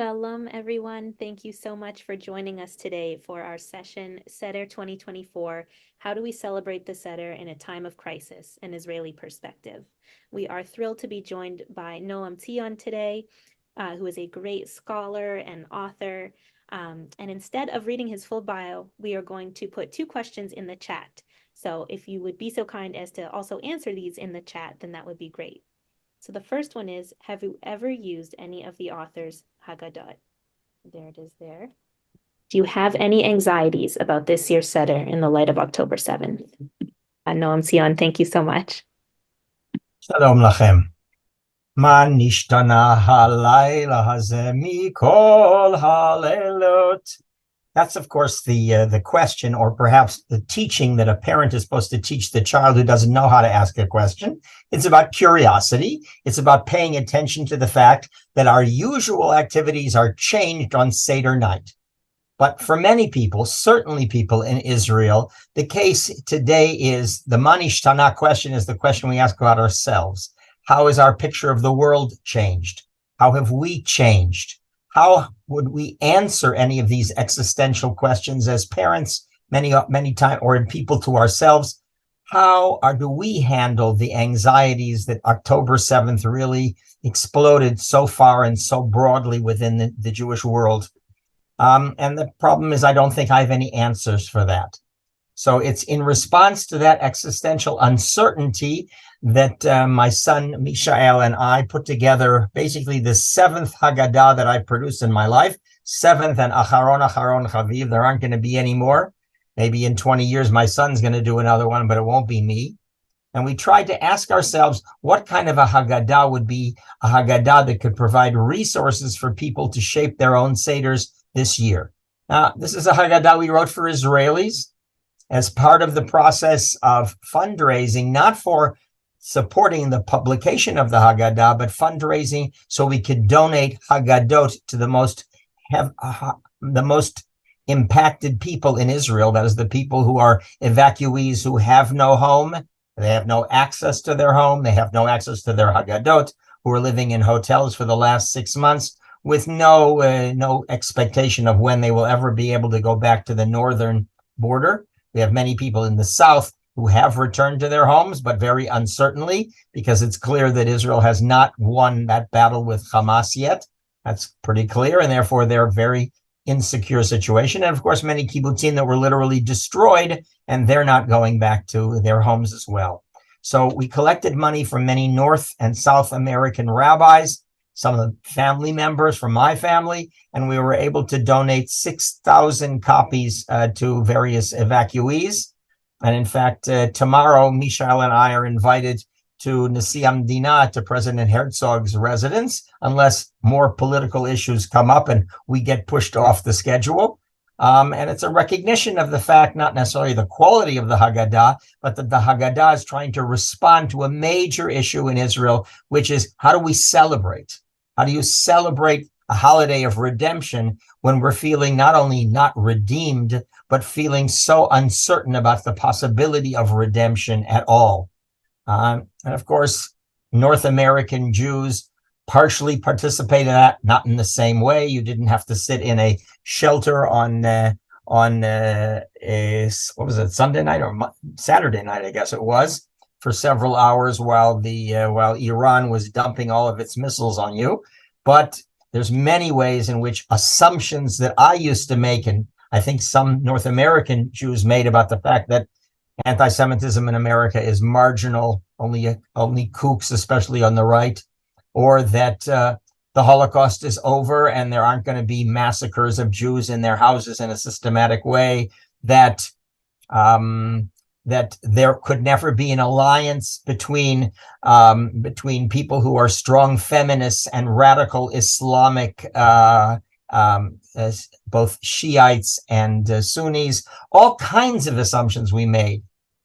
Shalom, everyone. Thank you so much for joining us today for our session, Seder 2024, How Do We Celebrate the Seder in a Time of Crisis, an Israeli Perspective. We are thrilled to be joined by Noam Zion today, who is a great scholar and author. And instead of reading his full bio, we are going to put two questions in the chat. So if you would be so kind as to also answer these in the chat, then that would be great. So the first one is, have you ever used any of the author's Haggadah? There it is there. Do you have any anxieties about this year's Seder in the light of October 7th? Noam Zion, thank you so much. Shalom lachem. Ma nishtana halayla hazeh mikol halelot. That's, of course, the question, or perhaps the teaching that a parent is supposed to teach the child who doesn't know how to ask a question. It's about curiosity. It's about paying attention to the fact that our usual activities are changed on Seder night. But for many people, certainly people in Israel, the case today is the Ma nishtana question is the question we ask about ourselves. How is our picture of the world changed? How have we changed? How would we answer any of these existential questions as parents, many times, or in people to ourselves? Do we handle the anxieties that October 7th really exploded so far and so broadly within the Jewish world? And the problem is, I don't think I have any answers for that. So it's in response to that existential uncertainty that my son Mishael and I put together basically the seventh Haggadah that I produced in my life. Seventh and Acharon Chaviv. There aren't going to be any more. Maybe in 20 years, my son's going to do another one, but it won't be me. And we tried to ask ourselves what kind of a Haggadah would be a Haggadah that could provide resources for people to shape their own Seders this year. Now, this is a Haggadah we wrote for Israelis as part of the process of fundraising, not for supporting the publication of the Haggadah, but fundraising so we could donate Haggadot to the most impacted people in Israel. That is, the people who are evacuees who have no home, they have no access to their home, they have no access to their Haggadot, who are living in hotels for the last 6 months with no expectation of when they will ever be able to go back to the northern border. We have many people in the south who have returned to their homes, but very uncertainly, because it's clear that Israel has not won that battle with Hamas yet. That's pretty clear, and therefore they're a very insecure situation. And of course, many kibbutzim that were literally destroyed, and they're not going back to their homes as well. So we collected money from many North and South American rabbis, some of the family members from my family, and we were able to donate 6,000 copies to various evacuees. And in fact, tomorrow, Mishael and I are invited to Nasi Amdina, to President Herzog's residence, unless more political issues come up and we get pushed off the schedule. And it's a recognition of the fact, not necessarily the quality of the Haggadah, but that the Haggadah is trying to respond to a major issue in Israel, which is, how do we celebrate? How do you celebrate a holiday of redemption when we're feeling not only not redeemed, but feeling so uncertain about the possibility of redemption at all? And of course, North American Jews partially participate in that, not in the same way. You didn't have to sit in a shelter on what was it, Sunday night or Saturday night, I guess it was, for several hours while Iran was dumping all of its missiles on you. But there's many ways in which assumptions that I used to make, and I think some North American Jews made, about the fact that anti-Semitism in America is marginal, only kooks, especially on the right, or that the Holocaust is over and there aren't going to be massacres of Jews in their houses in a systematic way, that there could never be an alliance between people who are strong feminists and radical Islamic, both Shiites and Sunnis. All kinds of assumptions we made.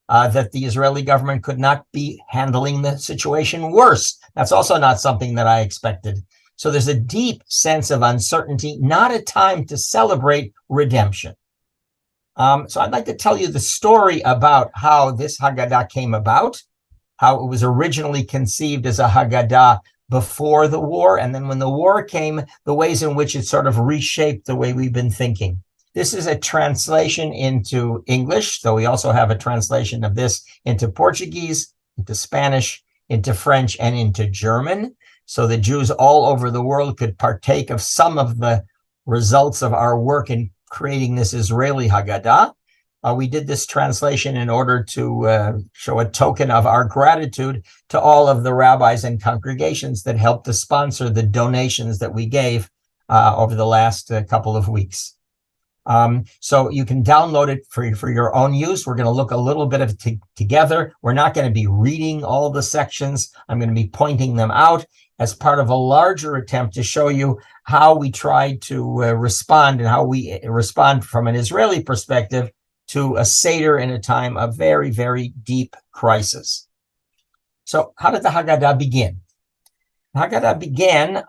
That the Israeli government could not be handling the situation worse. That's also not something that I expected. So there's a deep sense of uncertainty, not a time to celebrate redemption. So I'd like to tell you the story about how this Haggadah came about, how it was originally conceived as a Haggadah before the war, and then when the war came, the ways in which it sort of reshaped the way we've been thinking. This is a translation into English, though we also have a translation of this into Portuguese, into Spanish, into French, and into German, so that Jews all over the world could partake of some of the results of our work in creating this Israeli Haggadah. We did this translation in order to show a token of our gratitude to all of the rabbis and congregations that helped to sponsor the donations that we gave over the last couple of weeks. So you can download it for your own use. We're going to look a little bit of it together. We're not going to be reading all the sections. I'm going to be pointing them out as part of a larger attempt to show you how we try to respond and how we respond from an Israeli perspective to a Seder in a time of very, very deep crisis. So how did the Haggadah begin? The Haggadah began,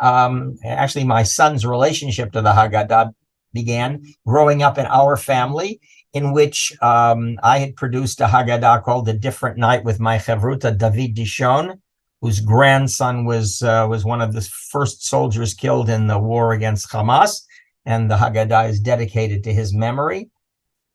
actually my son's relationship to the Haggadah began growing up in our family, in which I had produced a Haggadah called A Different Night with my Chavruta, David Dishon, whose grandson was one of the first soldiers killed in the war against Hamas, and the Haggadah is dedicated to his memory.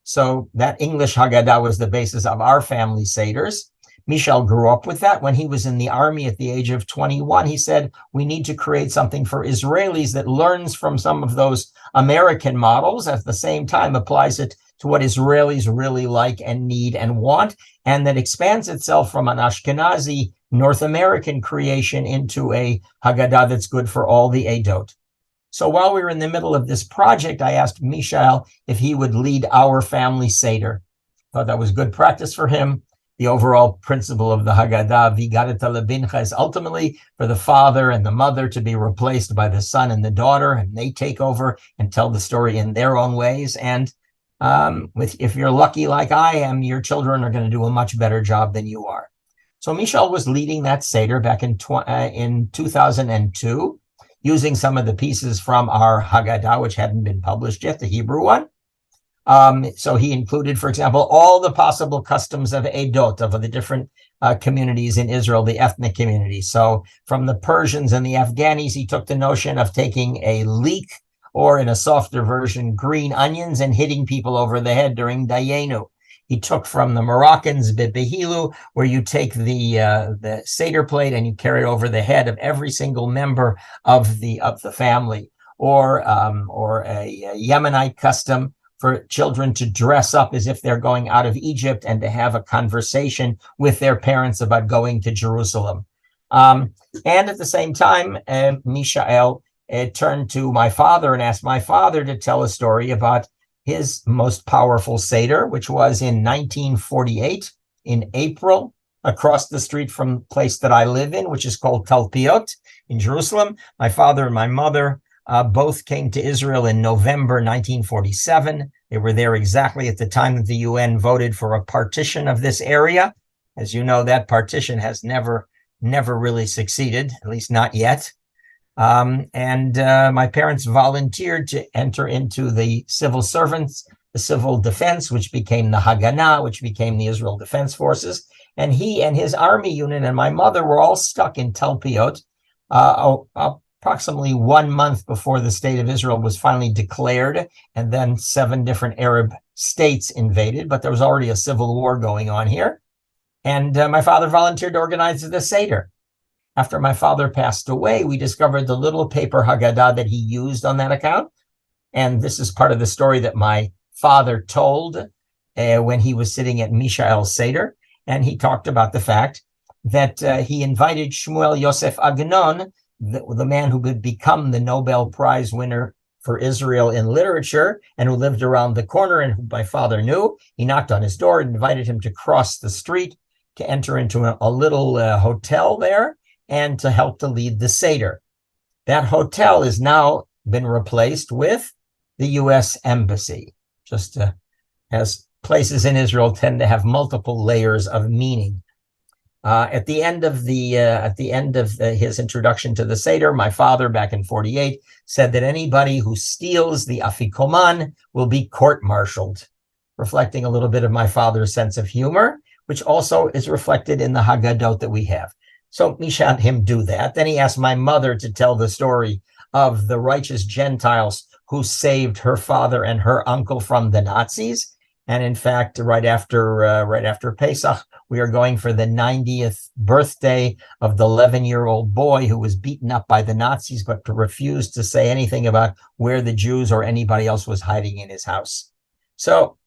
So that English Haggadah was the basis of our family Seders. Mishael grew up with that. When he was in the army at the age of 21, he said, we need to create something for Israelis that learns from some of those American models, at the same time applies it to what Israelis really like and need and want, and that expands itself from an Ashkenazi North American creation into a Haggadah that's good for all the Edot. So while we were in the middle of this project, I asked Mishael if he would lead our family Seder. Thought that was good practice for him. The overall principle of the Haggadah, Vigadata lebincha, is ultimately for the father and the mother to be replaced by the son and the daughter, and they take over and tell the story in their own ways. And if you're lucky like I am, your children are going to do a much better job than you are. So Mishael was leading that Seder back in 2002, using some of the pieces from our Haggadah, which hadn't been published yet, the Hebrew one. So he included, for example, all the possible customs of Edot, of the different communities in Israel, the ethnic communities. So from the Persians and the Afghanis, he took the notion of taking a leek, or in a softer version, green onions, and hitting people over the head during Dayenu. He took from the Moroccans, Behilu, where you take the Seder plate and you carry it over the head of every single member of the family, or a Yemenite custom for children to dress up as if they're going out of Egypt and to have a conversation with their parents about going to Jerusalem. And at the same time, Mishael turned to my father and asked my father to tell a story about his most powerful Seder, which was in 1948, in April, across the street from the place that I live in, which is called Talpiot in Jerusalem. My father and my mother both came to Israel in November 1947. They were there exactly at the time that the UN voted for a partition of this area. As you know, that partition has never really succeeded, at least not yet. My parents volunteered to enter into the civil servants, the civil defense, which became the Haganah, which became the Israel Defense Forces. And he and his army unit and my mother were all stuck in Talpiot, approximately 1 month before the state of Israel was finally declared, and then 7 different Arab states invaded, but there was already a civil war going on here. And my father volunteered to organize the Seder. After my father passed away, we discovered the little paper Haggadah that he used on that account. And this is part of the story that my father told when he was sitting at Mishael's Seder. And he talked about the fact that he invited Shmuel Yosef Agnon, the man who would become the Nobel Prize winner for Israel in literature and who lived around the corner and who my father knew. He knocked on his door and invited him to cross the street to enter into a little hotel there and to help to lead the Seder. That hotel has now been replaced with the U.S. Embassy, just as places in Israel tend to have multiple layers of meaning. At the end of his introduction to the Seder, my father, back in 1948, said that anybody who steals the afikoman will be court-martialed, reflecting a little bit of my father's sense of humor, which also is reflected in the Haggadot that we have. So Misha had him do that. Then he asked my mother to tell the story of the righteous Gentiles who saved her father and her uncle from the Nazis. And in fact, right after Pesach, we are going for the 90th birthday of the 11-year-old boy who was beaten up by the Nazis, but refused to say anything about where the Jews or anybody else was hiding in his house. So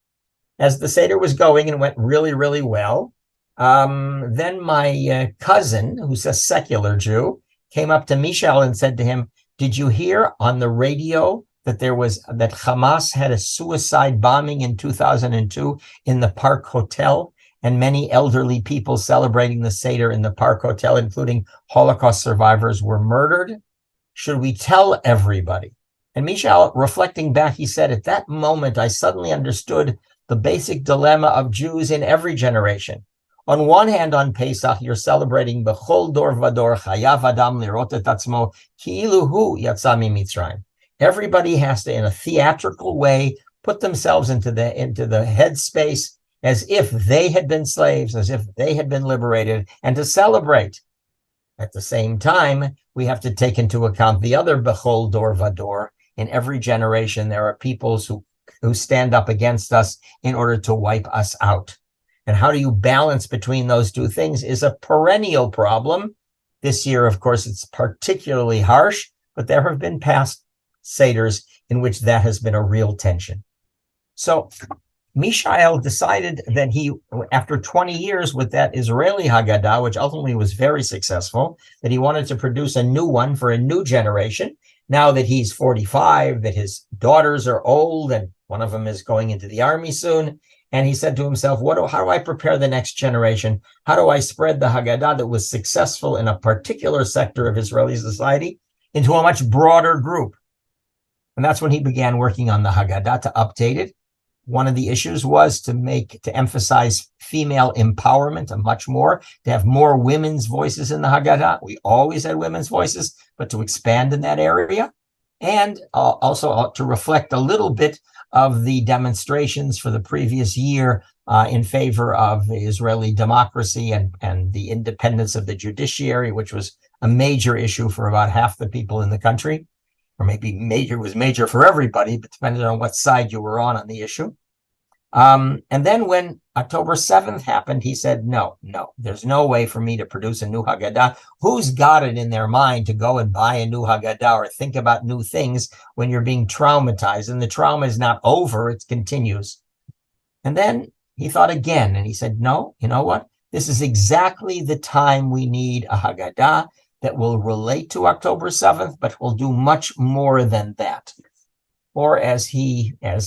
as the Seder was going and went really, really well, then my cousin, who's a secular Jew, came up to Mishael and said to him, "Did you hear on the radio that that Hamas had a suicide bombing in 2002 in the Park Hotel, and many elderly people celebrating the Seder in the Park Hotel, including Holocaust survivors, were murdered? Should we tell everybody?" And Mishael, reflecting back, he said, "At that moment, I suddenly understood the basic dilemma of Jews in every generation. On one hand, on Pesach, you're celebrating Bechol Dor Vador Chayav Adam Lirot Et Atzmo Ki'ilu Hu Yatsa Mitzrayim. Everybody has to, in a theatrical way, put themselves into the headspace as if they had been slaves, as if they had been liberated, and to celebrate. At the same time, we have to take into account the other Bechol Dor Vador. In every generation, there are peoples who stand up against us in order to wipe us out. And how do you balance between those two things is a perennial problem. This year, of course, it's particularly harsh, but there have been past Seders in which that has been a real tension." So Mishael decided that he, after 20 years with that Israeli Haggadah, which ultimately was very successful, that he wanted to produce a new one for a new generation. Now that he's 45, that his daughters are old, and one of them is going into the army soon. And he said to himself, how do I prepare the next generation? How do I spread the Haggadah that was successful in a particular sector of Israeli society into a much broader group? And that's when he began working on the Haggadah to update it. One of the issues was to emphasize female empowerment much more, to have more women's voices in the Haggadah. We always had women's voices, but to expand in that area. And also to reflect a little bit of the demonstrations for the previous year in favor of Israeli democracy and the independence of the judiciary, which was a major issue for about half the people in the country. Or maybe was major for everybody, but depending on what side you were on the issue. And then when October 7th happened, he said, no, there's no way for me to produce a new Haggadah. Who's got it in their mind to go and buy a new Haggadah or think about new things when you're being traumatized? And the trauma is not over, it continues. And then he thought again, and he said, no, you know what? This is exactly the time we need a Haggadah that will relate to October 7th, but will do much more than that. Or as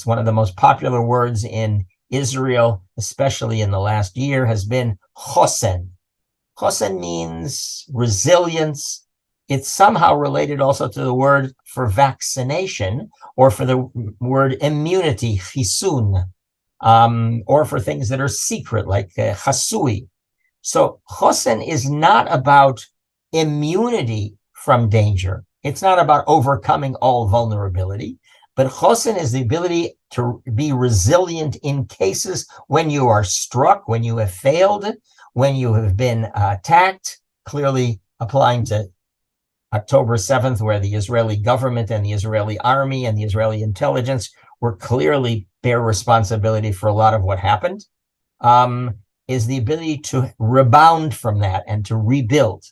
one of the most popular words in Israel, especially in the last year, has been chosen. Chosen means resilience. It's somehow related also to the word for vaccination, or for the word immunity, chisun, or for things that are secret, like chasui. So chosen is not about immunity from danger. It's not about overcoming all vulnerability, but chosen is the ability to be resilient in cases when you are struck, when you have failed, when you have been attacked, clearly applying to October 7th, where the Israeli government and the Israeli army and the Israeli intelligence were clearly bear responsibility for a lot of what happened, is the ability to rebound from that and to rebuild.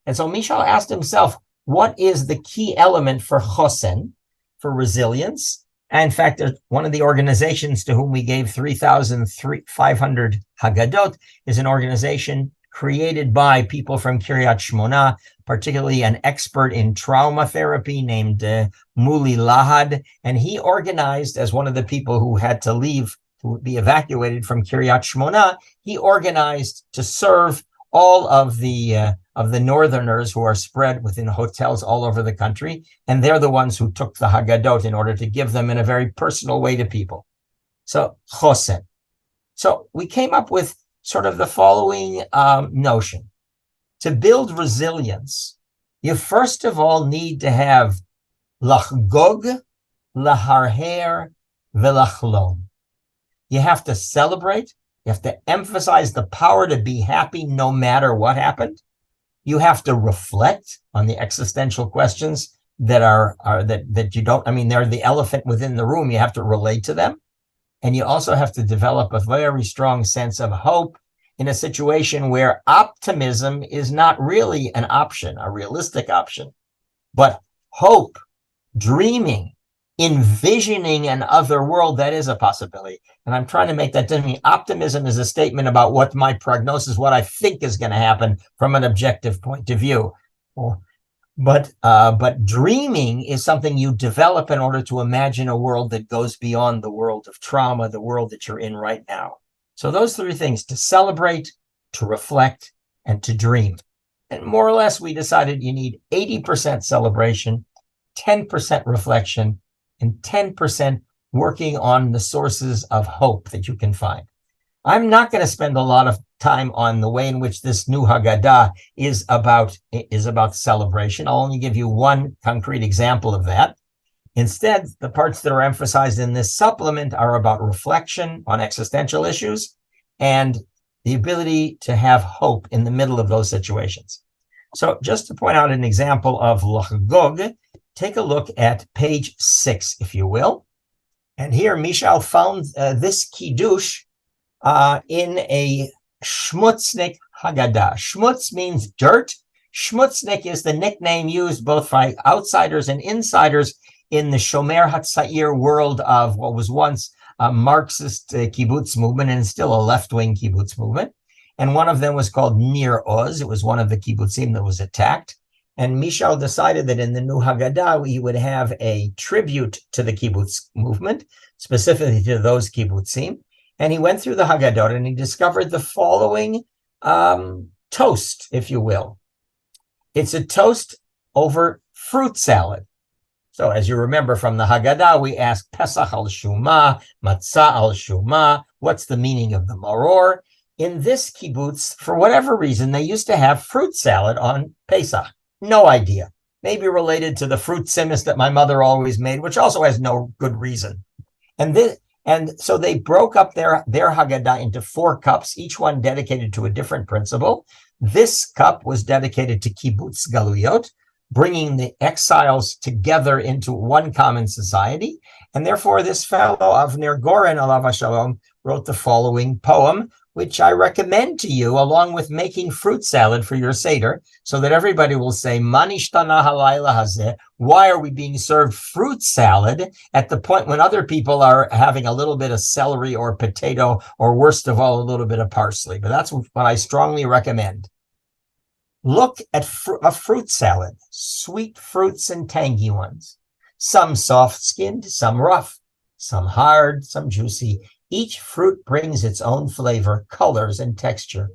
And so Mishael asked himself, what is the key element for chosen, for resilience? And in fact, one of the organizations to whom we gave 3,500 Haggadot is an organization created by people from Kiryat Shmona, particularly an expert in trauma therapy named Muli Lahad. And he organized, as one of the people who had to leave, to be evacuated from Kiryat Shmona, he organized to serve all of the northerners who are spread within hotels all over the country. And they're the ones who took the Haggadot in order to give them in a very personal way to people. So, chosen. So we came up with sort of the following notion. To build resilience, you first of all need to have lachgog, laharher, velachlom. You have to celebrate. You have to emphasize the power to be happy no matter what happened. You have to reflect on the existential questions that that you don't, I mean, they're the elephant within the room. You have to relate to them. And you also have to develop a very strong sense of hope in a situation where optimism is not really an option, a realistic option, but hope, dreaming, envisioning an other world, that is a possibility. And I'm trying to make that to me. Optimism is a statement about what my prognosis, what I think is going to happen from an objective point of view. But dreaming is something you develop in order to imagine a world that goes beyond the world of trauma, the world that you're in right now. So those three things: to celebrate, to reflect, and to dream. And more or less, we decided you need 80% celebration, 10% reflection, and 10% working on the sources of hope that you can find. I'm not going to spend a lot of time on the way in which this new Haggadah is about celebration. I'll only give you one concrete example of that. Instead, the parts that are emphasized in this supplement are about reflection on existential issues and the ability to have hope in the middle of those situations. So just to point out an example of L'chagog, take a look at page 6, if you will. And here Mishael found this Kiddush in a Shmutznik Haggadah. Shmutz means dirt. Shmutznik is the nickname used both by outsiders and insiders in the Shomer HaTzair world of what was once a Marxist kibbutz movement and still a left-wing kibbutz movement. And one of them was called Nir Oz. It was one of the kibbutzim that was attacked. And Mishael decided that in the new Haggadah, he would have a tribute to the kibbutz movement, specifically to those kibbutzim. And he went through the Haggadot and he discovered the following toast, if you will. It's a toast over fruit salad. So as you remember from the Haggadah, we ask Pesach al Shuma, Matzah al Shuma. What's the meaning of the maror? In this kibbutz, for whatever reason, they used to have fruit salad on Pesach. No idea. Maybe related to the fruit simis that my mother always made, which also has no good reason. And so they broke up their Haggadah into 4 cups, each one dedicated to a different principle. This cup was dedicated to kibbutz galuyot, bringing the exiles together into one common society. And therefore, this fellow, Avner Goren, alav hashalom, wrote the following poem, which I recommend to you, along with making fruit salad for your Seder, so that everybody will say, Ma nishtana halayla hazeh? Why are we being served fruit salad at the point when other people are having a little bit of celery or potato, or worst of all, a little bit of parsley? But that's what I strongly recommend. Look at a fruit salad, sweet fruits and tangy ones, some soft-skinned, some rough, some hard, some juicy. Each fruit brings its own flavor, colors, and texture.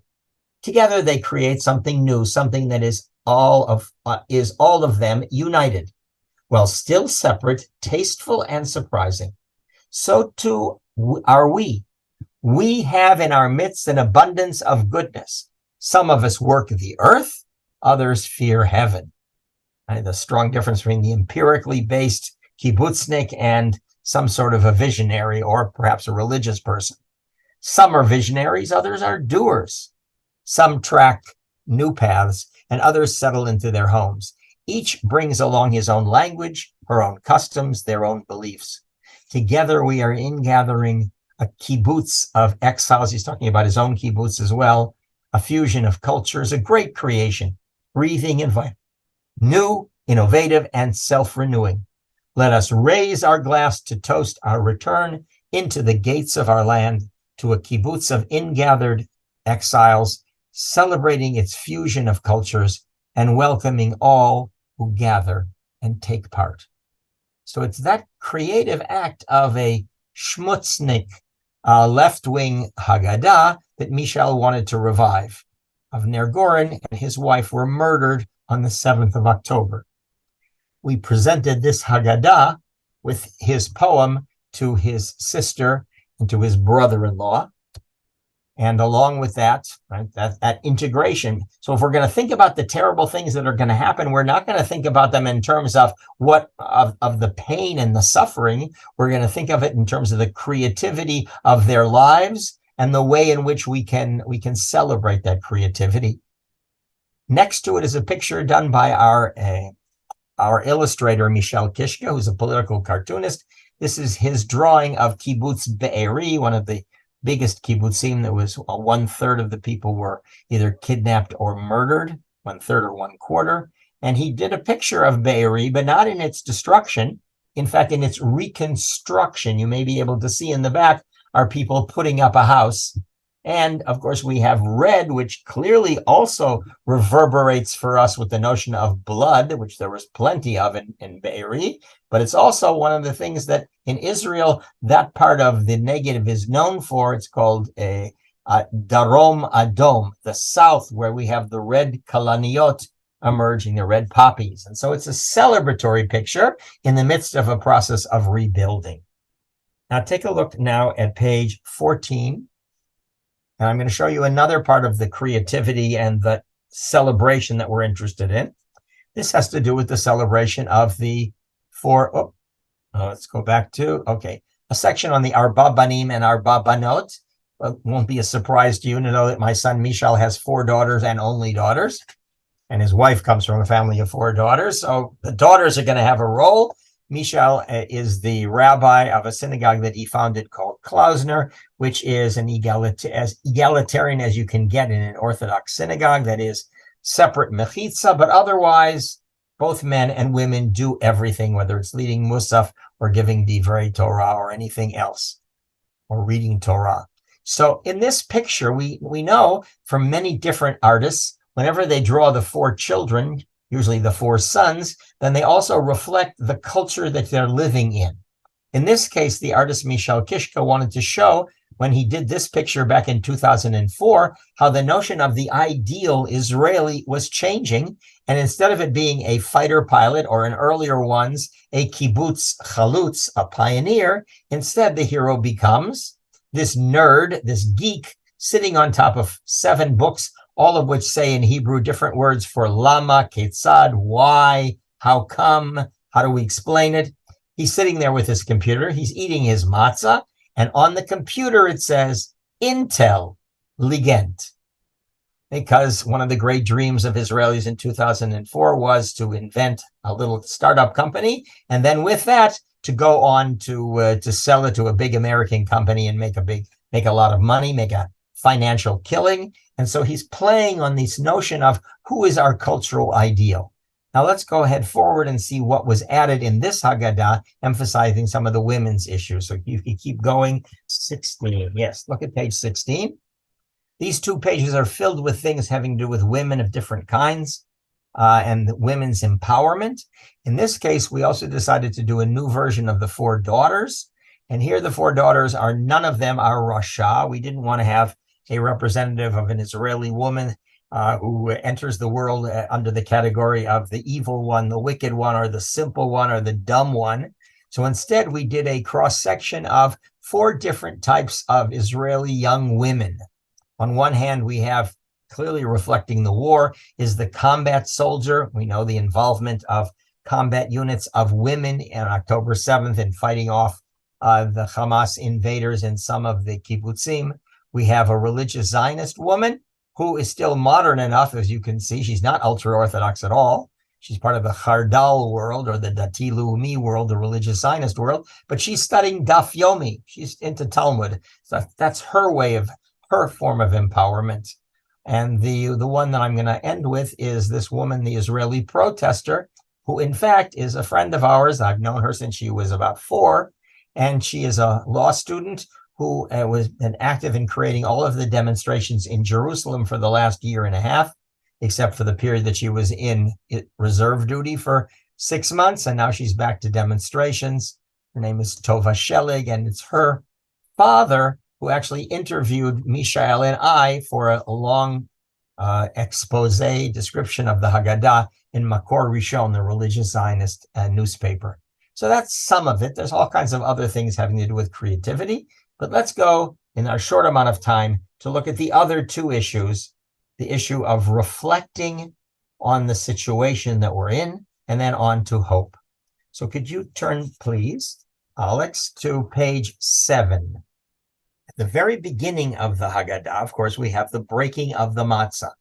Together, they create something new, something that is all of them united, while still separate, tasteful, and surprising. So too are we. We have in our midst an abundance of goodness. Some of us work the earth, others fear heaven. The strong difference between the empirically based kibbutznik and some sort of a visionary or perhaps a religious person. Some are visionaries, others are doers. Some track new paths, and others settle into their homes. Each brings along his own language, her own customs, their own beliefs. Together we are ingathering a kibbutz of exiles. He's talking about his own kibbutz as well. A fusion of cultures, a great creation, breathing and vital, new, innovative, and self-renewing. Let us raise our glass to toast our return into the gates of our land, to a kibbutz of ingathered exiles, celebrating its fusion of cultures and welcoming all who gather and take part. So it's that creative act of a shmutznik, left-wing Haggadah that Mishael wanted to revive. Avner Goren and his wife were murdered on the 7th of October. We presented this Haggadah with his poem to his sister and to his brother-in-law. And along with that, right, that integration. So if we're going to think about the terrible things that are going to happen, we're not going to think about them in terms of of the pain and the suffering. We're going to think of it in terms of the creativity of their lives and the way in which we can celebrate that creativity. Next to it is a picture done by our illustrator, Mishael, who's a political cartoonist. This is his drawing of Kibbutz Be'eri, one of the biggest kibbutzim. That was 1/3 of the people were either kidnapped or murdered, 1/3 or 1/4. And he did a picture of Be'eri, but not in its destruction. In fact, in its reconstruction. You may be able to see in the back are people putting up a house. And of course, we have red, which clearly also reverberates for us with the notion of blood, which there was plenty of in Be'eri. But it's also one of the things that in Israel, that part of the negative is known for. It's called a Darom Adom, the south, where we have the red kalaniot emerging, the red poppies. And so it's a celebratory picture in the midst of a process of rebuilding. Now take a look now at page 14. And I'm going to show you another part of the creativity and the celebration that we're interested in. This has to do with the celebration of the four, let's go back to, a section on the Arba Banim and Arba Banot. Well, it won't be a surprise to you to know that my son Mishael has 4 daughters and only daughters. And his wife comes from a family of 4 daughters. So the daughters are going to have a role. Mishael is the rabbi of a synagogue that he founded called Klausner, which is as egalitarian as you can get in an Orthodox synagogue. That is separate mechitza, but otherwise both men and women do everything, whether it's leading musaf or giving divrei Torah or anything else, or reading Torah. So in this picture, we know from many different artists, whenever they draw the 4 children, usually the 4 sons, then they also reflect the culture that they're living in. In this case, the artist Mishael wanted to show, when he did this picture back in 2004, how the notion of the ideal Israeli was changing. And instead of it being a fighter pilot, or in earlier ones, a kibbutz chalutz, a pioneer, instead the hero becomes this nerd, this geek, sitting on top of 7 books, all of which say in Hebrew different words for lama, ketzad, why, how come, how do we explain it? He's sitting there with his computer, he's eating his matzah, and on the computer it says, Intel, Ligent. Because one of the great dreams of Israelis in 2004 was to invent a little startup company, and then with that, to go on to sell it to a big American company and make a lot of money, make a financial killing. And so he's playing on this notion of who is our cultural ideal. Now let's go ahead forward and see what was added in this Haggadah, emphasizing some of the women's issues. So you can keep going. 16. Yes, look at page 16. These 2 pages are filled with things having to do with women of different kinds and women's empowerment. In this case, we also decided to do a new version of the 4 daughters. And here the 4 daughters are, none of them are Rasha. We didn't want to have a representative of an Israeli woman who enters the world under the category of the evil one, the wicked one, or the simple one, or the dumb one. So instead, we did a cross-section of 4 different types of Israeli young women. On one hand, we have, clearly reflecting the war, is the combat soldier. We know the involvement of combat units of women on October 7th in fighting off the Hamas invaders in some of the kibbutzim. We have a religious Zionist woman who is still modern enough, as you can see. She's not ultra-Orthodox at all. She's part of the Chardal world, or the Dati Leumi world, the religious Zionist world, but she's studying Daf Yomi. She's into Talmud. So that's her way of, her form of empowerment. And the one that I'm going to end with is this woman, the Israeli protester, who in fact is a friend of ours. I've known her since she was about 4, and she is a law student who was been active in creating all of the demonstrations in Jerusalem for the last 1.5 years, except for the period that she was in reserve duty for 6 months, and now she's back to demonstrations. Her name is Tova Shelig, and it's her father who actually interviewed Mishael and I for a long expose description of the Haggadah in Makor Rishon, the religious Zionist newspaper. So that's some of it. There's all kinds of other things having to do with creativity. But let's go, in our short amount of time, to look at the other 2 issues, the issue of reflecting on the situation that we're in, and then on to hope. So could you turn, please, Alex, to page 7. At the very beginning of the Haggadah, of course, we have the breaking of the matzah.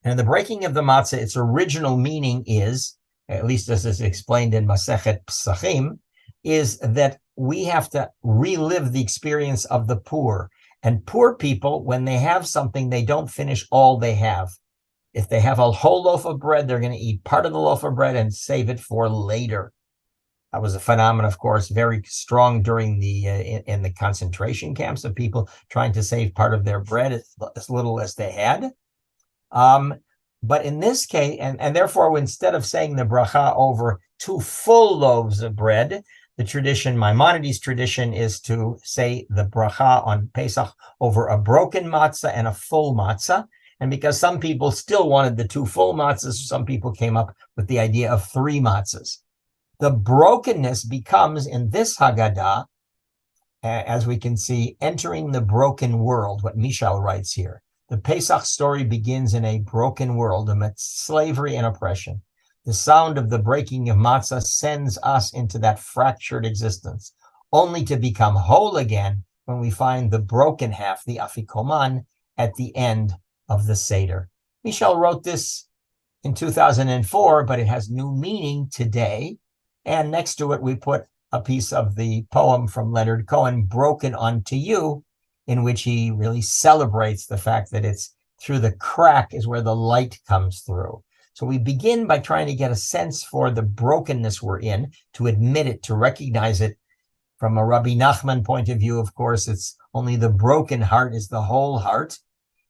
And the breaking of the matzah, its original meaning is, at least as is explained in Masechet Pesachim, is that we have to relive the experience of the poor. And poor people, when they have something, they don't finish all they have. If they have a whole loaf of bread, they're going to eat part of the loaf of bread and save it for later. That was a phenomenon, of course, very strong during the in the concentration camps of people trying to save part of their bread, as little as they had. But in this case, and therefore, instead of saying the bracha over 2 full loaves of bread, the tradition, Maimonides' tradition, is to say the bracha on Pesach over a broken matzah and a full matzah. And because some people still wanted the 2 full matzahs, some people came up with the idea of 3 matzahs. The brokenness becomes, in this Haggadah, as we can see, entering the broken world, what Mishael writes here. The Pesach story begins in a broken world amidst slavery and oppression. The sound of the breaking of matzah sends us into that fractured existence, only to become whole again when we find the broken half, the afikoman, at the end of the Seder. Mishael wrote this in 2004, but it has new meaning today. And next to it, we put a piece of the poem from Leonard Cohen, Broken Unto You, in which he really celebrates the fact that it's through the crack is where the light comes through. So we begin by trying to get a sense for the brokenness we're in, to admit it, to recognize it. From a Rabbi Nachman point of view, of course, it's only the broken heart is the whole heart.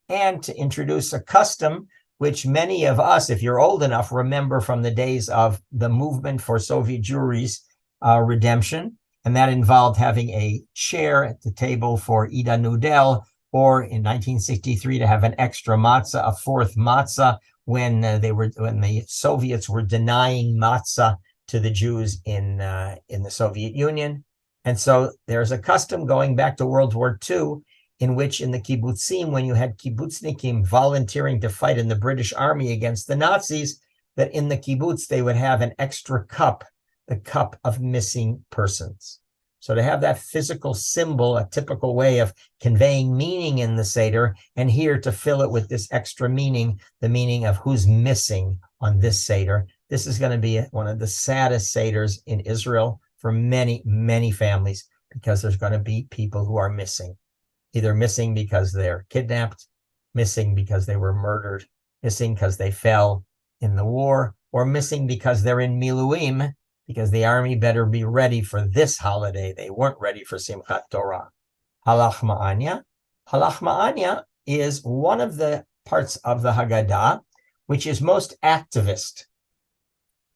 And to introduce a custom which many of us, if you're old enough, remember from the days of the movement for Soviet Jewry's redemption. And that involved having a chair at the table for Ida Nudel, or in 1963 to have an extra matzah, a 4th matzah, when the Soviets were denying matzah to the Jews in the Soviet Union. And so there's a custom going back to World War II, in which in the kibbutzim, when you had kibbutznikim volunteering to fight in the British Army against the Nazis, that in the kibbutz they would have an extra cup, the cup of missing persons. So to have that physical symbol, a typical way of conveying meaning in the Seder, and here to fill it with this extra meaning, the meaning of who's missing on this Seder. This is going to be one of the saddest Seders in Israel for many, many families, because there's going to be people who are missing. Either missing because they're kidnapped, missing because they were murdered, missing because they fell in the war, or missing because they're in Miluim, because the army better be ready for this holiday. They weren't ready for Simchat Torah. Halach Ma'anya. Halach Ma'anya is one of the parts of the Haggadah which is most activist.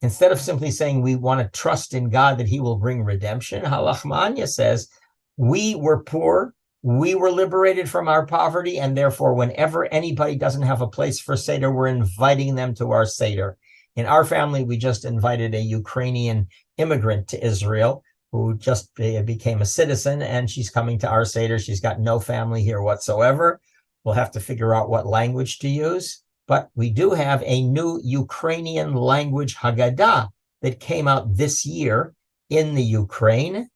Instead of simply saying we want to trust in God that he will bring redemption, Halach Ma'anya says we were poor, we were liberated from our poverty, and therefore whenever anybody doesn't have a place for Seder, we're inviting them to our Seder. In our family, we just invited a Ukrainian immigrant to Israel who just became a citizen, and she's coming to our Seder. She's got no family here whatsoever. We'll have to figure out what language to use. But we do have a new Ukrainian language Haggadah that came out this year in the Ukraine,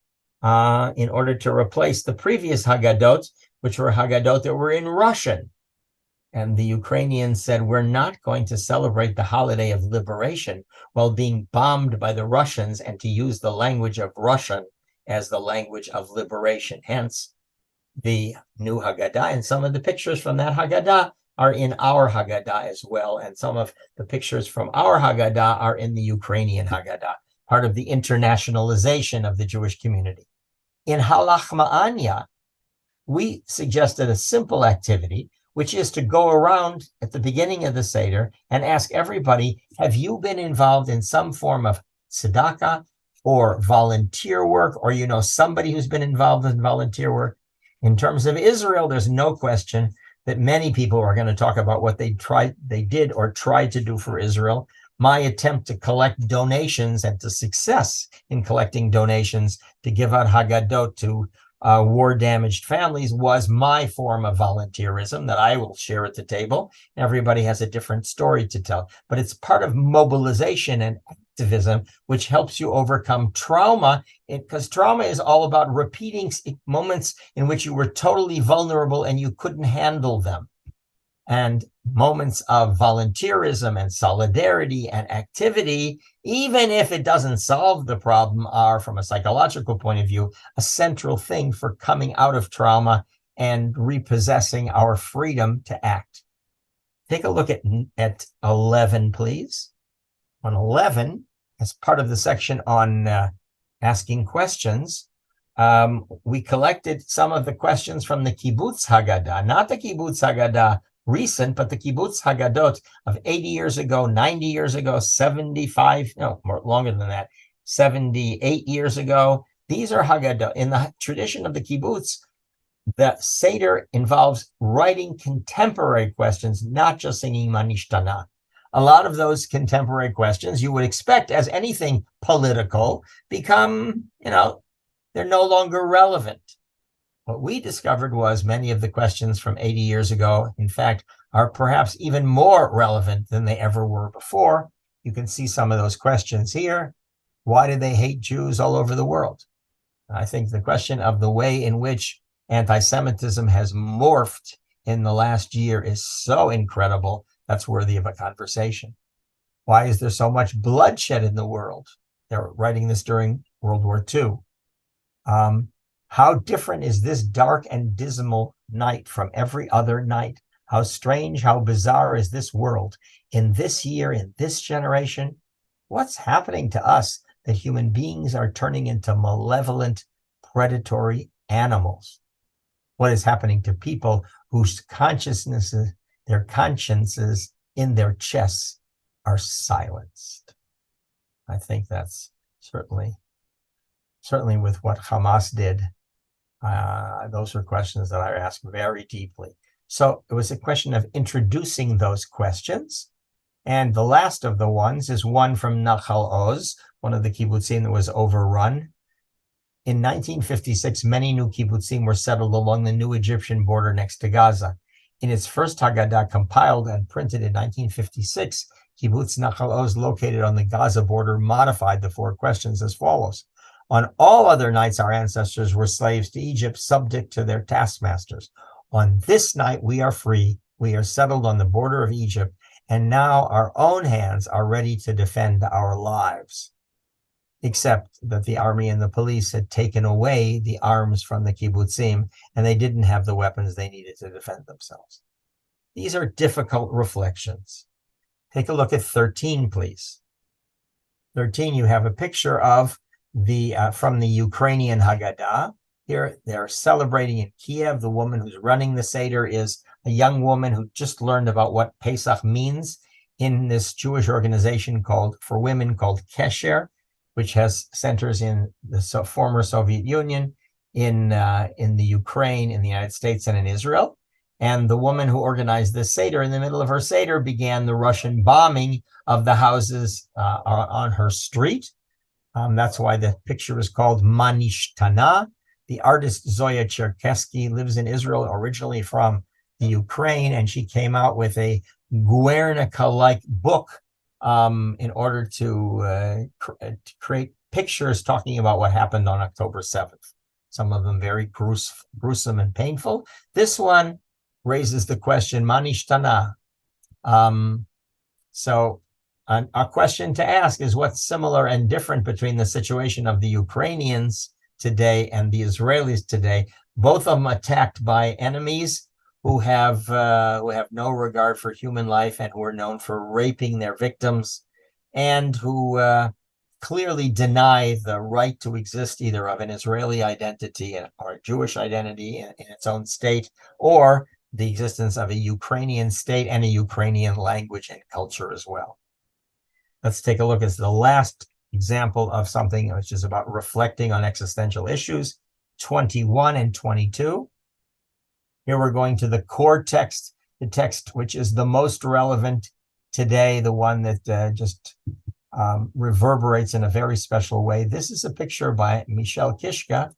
in order to replace the previous Haggadot, which were Haggadot that were in Russian. And the Ukrainians said, we're not going to celebrate the holiday of liberation while being bombed by the Russians, and to use the language of Russian as the language of liberation. Hence, the new Haggadah. And some of the pictures from that Haggadah are in our Haggadah as well. And some of the pictures from our Haggadah are in the Ukrainian Haggadah, part of the internationalization of the Jewish community. In Halach Ma'anya, we suggested a simple activity, which is to go around at the beginning of the Seder and ask everybody, have you been involved in some form of tzedakah or volunteer work, or you know somebody who's been involved in volunteer work? In terms of Israel, there's no question that many people are going to talk about what they did or tried to do for Israel. My attempt to collect donations and to success in collecting donations to give out Haggadot to war-damaged families was my form of volunteerism that I will share at the table. Everybody has a different story to tell, but it's part of mobilization and activism, which helps you overcome trauma, because trauma is all about repeating moments in which you were totally vulnerable and you couldn't handle them. And moments of volunteerism and solidarity and activity, even if it doesn't solve the problem, are, from a psychological point of view, a central thing for coming out of trauma and repossessing our freedom to act. Take a look at 11, please. On 11, as part of the section on asking questions, we collected some of the questions from the Kibbutz Haggadah, not the Kibbutz Haggadah recent, but the Kibbutz Haggadot of 80 years ago, 90 years ago, 75, no, more longer than that, 78 years ago. These are Haggadah. In the tradition of the Kibbutz, the Seder involves writing contemporary questions, not just singing Manishtana. A lot of those contemporary questions you would expect, as anything political, become, they're no longer relevant. What we discovered was many of the questions from 80 years ago, in fact, are perhaps even more relevant than they ever were before. You can see some of those questions here. Why do they hate Jews all over the world? I think the question of the way in which anti-Semitism has morphed in the last year is so incredible, that's worthy of a conversation. Why is there so much bloodshed in the world? They're writing this during World War II. How different is this dark and dismal night from every other night? How strange, how bizarre is this world in this year, in this generation? What's happening to us that human beings are turning into malevolent, predatory animals? What is happening to people whose consciences in their chests are silenced? I think that's certainly with what Hamas did. Those are questions that I ask very deeply. So it was a question of introducing those questions. And the last of the ones is one from Nachal Oz, one of the kibbutzim that was overrun. In 1956, many new kibbutzim were settled along the new Egyptian border next to Gaza. In its first Haggadah, compiled and printed in 1956, Kibbutz Nachal Oz, located on the Gaza border, modified the 4 questions as follows. On all other nights, our ancestors were slaves to Egypt, subject to their taskmasters. On this night, we are free. We are settled on the border of Egypt, and now our own hands are ready to defend our lives. Except that the army and the police had taken away the arms from the kibbutzim, and they didn't have the weapons they needed to defend themselves. These are difficult reflections. Take a look at 13, please. 13, you have a picture of from the Ukrainian Haggadah. Here, they're celebrating in Kiev. The woman who's running the Seder is a young woman who just learned about what Pesach means in this Jewish organization for women called Kesher, which has centers in the former Soviet Union, in the Ukraine, in the United States, and in Israel. And the woman who organized this Seder, in the middle of her Seder, began the Russian bombing of the houses on her street. That's why the picture is called Manishtana. The artist Zoya Cherkesky lives in Israel, originally from the Ukraine, and she came out with a Guernica-like book in order to create pictures talking about what happened on October 7th. Some of them very gruesome and painful. This one raises the question, Manishtana. So a question to ask is what's similar and different between the situation of the Ukrainians today and the Israelis today, both of them attacked by enemies who have no regard for human life and who are known for raping their victims, and who clearly deny the right to exist either of an Israeli identity or a Jewish identity in its own state, or the existence of a Ukrainian state and a Ukrainian language and culture as well. Let's take a look at the last example of something which is about reflecting on existential issues, 21 and 22. Here we're going to the core text, the text which is the most relevant today, the one that just reverberates in a very special way. This is a picture by Mishael Kishka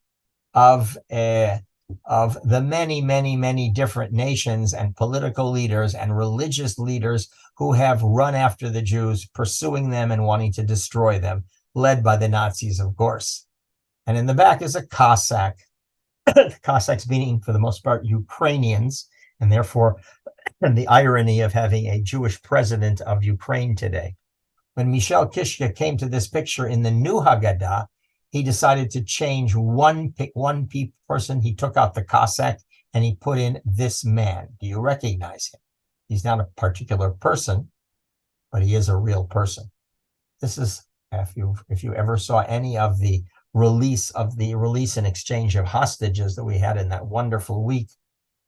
of the many, many, many different nations and political leaders and religious leaders who have run after the Jews, pursuing them and wanting to destroy them, led by the Nazis, of course. And in the back is a Cossack. The Cossacks being, for the most part, Ukrainians. And therefore, the irony of having a Jewish president of Ukraine today. When Mishael Kishka came to this picture in the new Haggadah, he decided to change one person. He took out the Cossack and he put in this man. Do you recognize him? He's not a particular person, but he is a real person. This is, if you ever saw any of the release and exchange of hostages that we had in that wonderful week,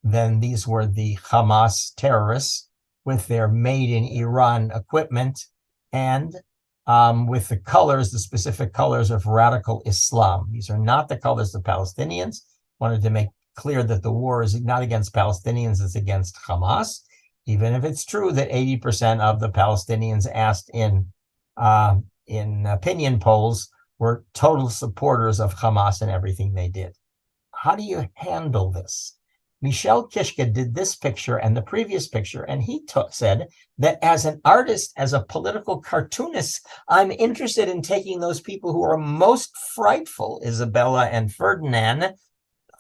then these were the Hamas terrorists with their made in Iran equipment and with the specific colors of radical Islam. These are not the colors of Palestinians. Wanted to make clear that the war is not against Palestinians, it's against Hamas, even if it's true that 80% of the Palestinians asked in opinion polls were total supporters of Hamas and everything they did. How do you handle this? Mishael Kishka did this picture and the previous picture, and he said that as an artist, as a political cartoonist, I'm interested in taking those people who are most frightful, Isabella and Ferdinand,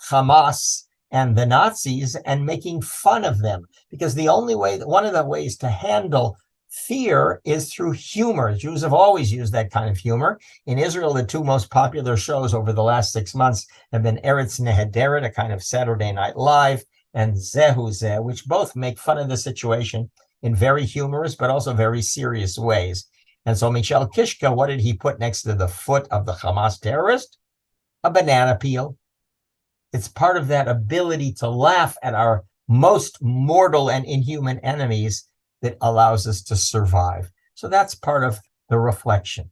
Hamas and the Nazis, and making fun of them. Because one of the ways to handle fear is through humor. Jews have always used that kind of humor. In Israel, the two most popular shows over the last 6 months have been Eretz Nehederet, a kind of Saturday Night Live, and Zehu Zeh, which both make fun of the situation in very humorous but also very serious ways. And so Mishael Kishka, what did he put next to the foot of the Hamas terrorist? A banana peel. It's part of that ability to laugh at our most mortal and inhuman enemies that allows us to survive. So that's part of the reflection.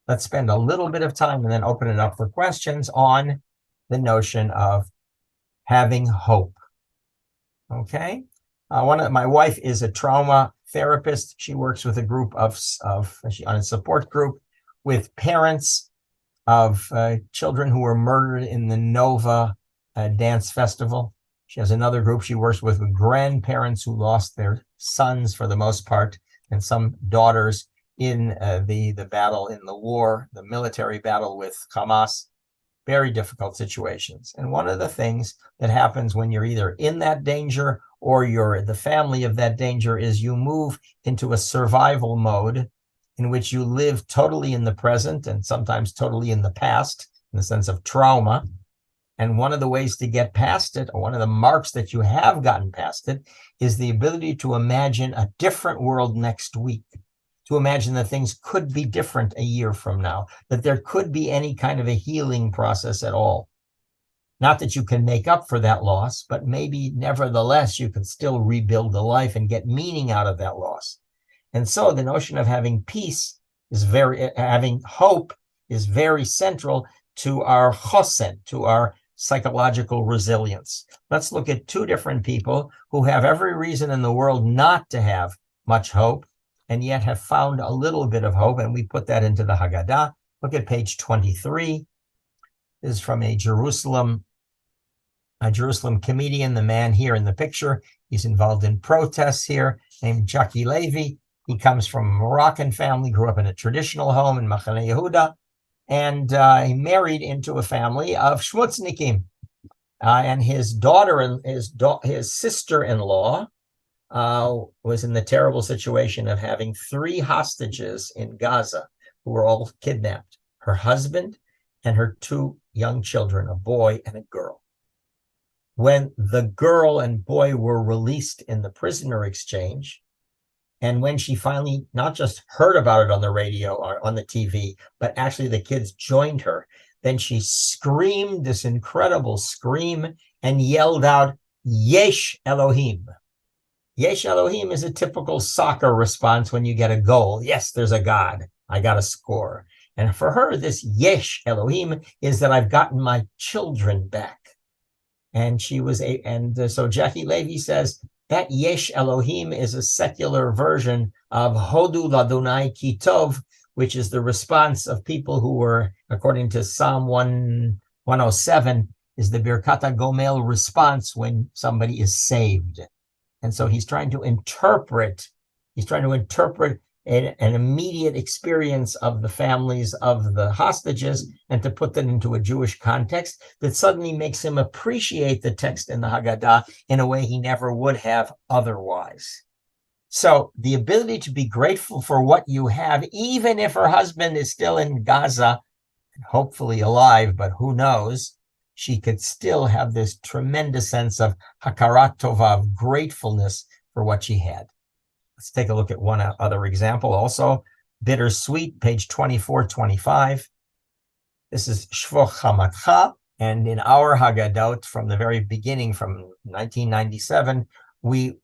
Let's spend a little bit of time and then open it up for questions on the notion of having hope. Okay? My wife is a trauma therapist. She works with a group on a support group with parents of children who were murdered in the Nova dance festival. She has another group she works with grandparents who lost their sons for the most part, and some daughters in the battle in the war, the military battle with Hamas. Very difficult situations. And one of the things that happens when you're either in that danger or you're the family of that danger is you move into a survival mode in which you live totally in the present and sometimes totally in the past, in the sense of trauma. And one of the ways to get past it, or one of the marks that you have gotten past it, is the ability to imagine a different world next week, to imagine that things could be different a year from now, that there could be any kind of a healing process at all. Not that you can make up for that loss, but maybe nevertheless you can still rebuild the life and get meaning out of that loss. And so the notion of having peace having hope is very central to our chosen, to our psychological resilience. Let's look at two different people who have every reason in the world not to have much hope, and yet have found a little bit of hope, and we put that into the Haggadah. Look at page 23. This is from a Jerusalem comedian, the man here in the picture. He's involved in protests here, named Jackie Levy. He comes from a Moroccan family, grew up in a traditional home in Machane Yehuda, and he married into a family of shmutznikim. And his daughter and his sister-in-law was in the terrible situation of having 3 hostages in Gaza who were all kidnapped: her husband and her 2 young children, a boy and a girl. When the girl and boy were released in the prisoner exchange, and when she finally not just heard about it on the radio or on the TV, but actually the kids joined her, then she screamed this incredible scream and yelled out, "Yesh Elohim." Yesh Elohim is a typical soccer response when you get a goal. Yes, there's a God. I got a score. And for her, this Yesh Elohim is that I've gotten my children back. And so Jackie Levy says that Yesh Elohim is a secular version of Hodu Ladonai Ki Tov, which is the response of people who were, according to Psalm 107, is the Birkat HaGomel response when somebody is saved. And so he's trying to interpret an immediate experience of the families of the hostages and to put that into a Jewish context that suddenly makes him appreciate the text in the Haggadah in a way he never would have otherwise. So the ability to be grateful for what you have, even if her husband is still in Gaza, hopefully alive, but who knows, she could still have this tremendous sense of hakarat tova, of gratefulness for what she had. Let's take a look at one other example also. Bittersweet, page 24, 25. This is Shvoch Hamatcha. And in our Haggadot from the very beginning, from 1997, we're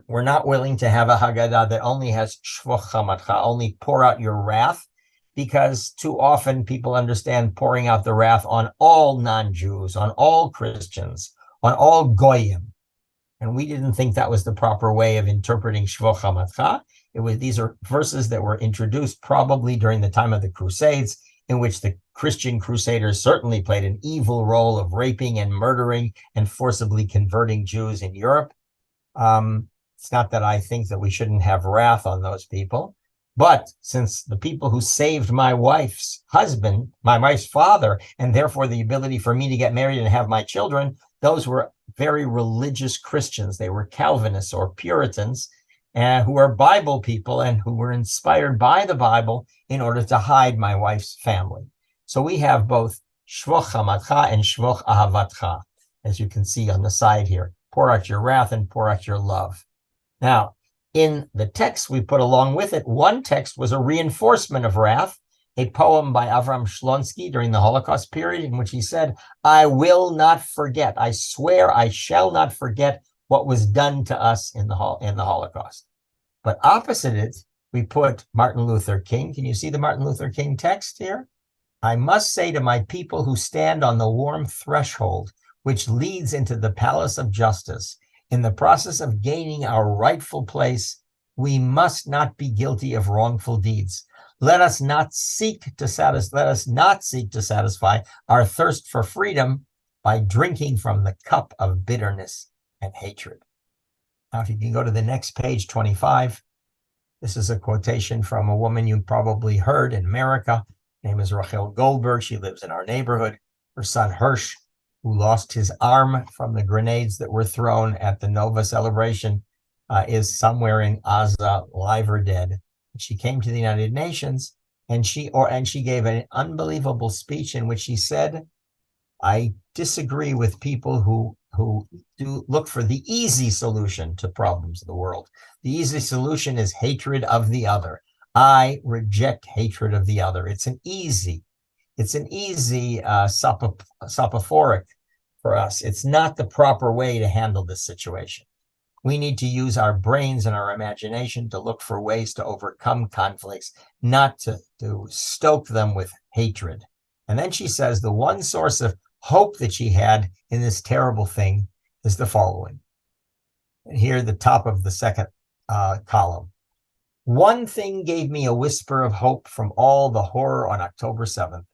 not willing to have a Haggadah that only has Shvoch Hamatcha, only pour out your wrath, because too often people understand pouring out the wrath on all non-Jews, on all Christians, on all Goyim. And we didn't think that was the proper way of interpreting Shvoch Hamatcha. These are verses that were introduced probably during the time of the Crusades, in which the Christian crusaders certainly played an evil role of raping and murdering and forcibly converting Jews in Europe. It's not that I think that we shouldn't have wrath on those people, but since the people who saved my wife's husband, my wife's father, and therefore the ability for me to get married and have my children, those were very religious Christians. They were Calvinists or Puritans, who were Bible people and who were inspired by the Bible in order to hide my wife's family. So we have both Shvoch Hamatcha and Shvoch Ahavatcha, as you can see on the side here. Pour out your wrath and pour out your love. Now, in the text we put along with it, one text was a reinforcement of wrath, a poem by Avram Shlonsky during the Holocaust period, in which he said, "I will not forget. I swear I shall not forget what was done to us in the Holocaust." But opposite it, we put Martin Luther King. Can you see the Martin Luther King text here? "I must say to my people who stand on the warm threshold, which leads into the palace of justice, in the process of gaining our rightful place, we must not be guilty of wrongful deeds. Let us not seek to satisfy our thirst for freedom by drinking from the cup of bitterness and hatred." Now, if you can go to the next page, 25, this is a quotation from a woman you probably heard in America. Her name is Rachel Goldberg. She lives in our neighborhood. Her son Hirsch, who lost his arm from the grenades that were thrown at the Nova celebration, is somewhere in Gaza, live or dead. She came to the United Nations, and she gave an unbelievable speech in which she said, "I disagree with people who do look for the easy solution to problems of the world. The easy solution is hatred of the other. I reject hatred of the other. It's an easy soporific for us. It's not the proper way to handle this situation. We need to use our brains and our imagination to look for ways to overcome conflicts, not to stoke them with hatred." And then she says the one source of hope that she had in this terrible thing is the following. And here, the top of the second column. "One thing gave me a whisper of hope from all the horror on October 7th.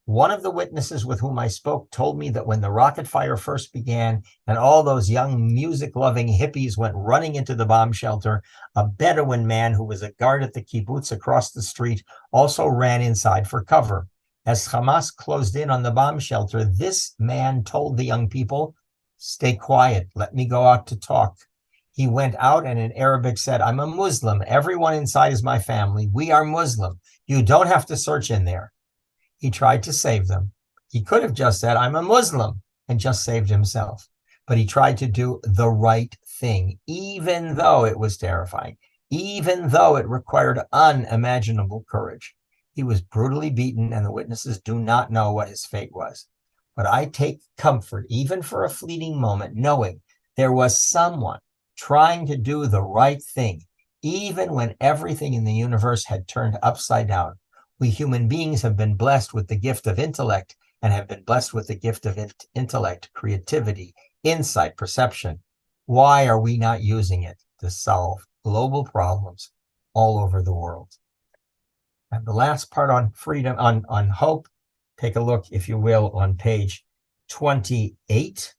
One of the witnesses with whom I spoke told me that when the rocket fire first began and all those young music-loving hippies went running into the bomb shelter, a Bedouin man who was a guard at the kibbutz across the street also ran inside for cover. As Hamas closed in on the bomb shelter, this man told the young people, 'Stay quiet, let me go out to talk.' He went out and in Arabic said, 'I'm a Muslim. Everyone inside is my family. We are Muslim. You don't have to search in there.' He tried to save them. He could have just said, 'I'm a Muslim,' and just saved himself. But he tried to do the right thing, even though it was terrifying, even though it required unimaginable courage. He was brutally beaten, and the witnesses do not know what his fate was. But I take comfort, even for a fleeting moment, knowing there was someone trying to do the right thing, even when everything in the universe had turned upside down. We human beings have been blessed with the gift of intellect and have been blessed with the gift of intellect, creativity, insight, perception. Why are we not using it to solve global problems all over the world?" And the last part on freedom, on hope, take a look, if you will, on page 28.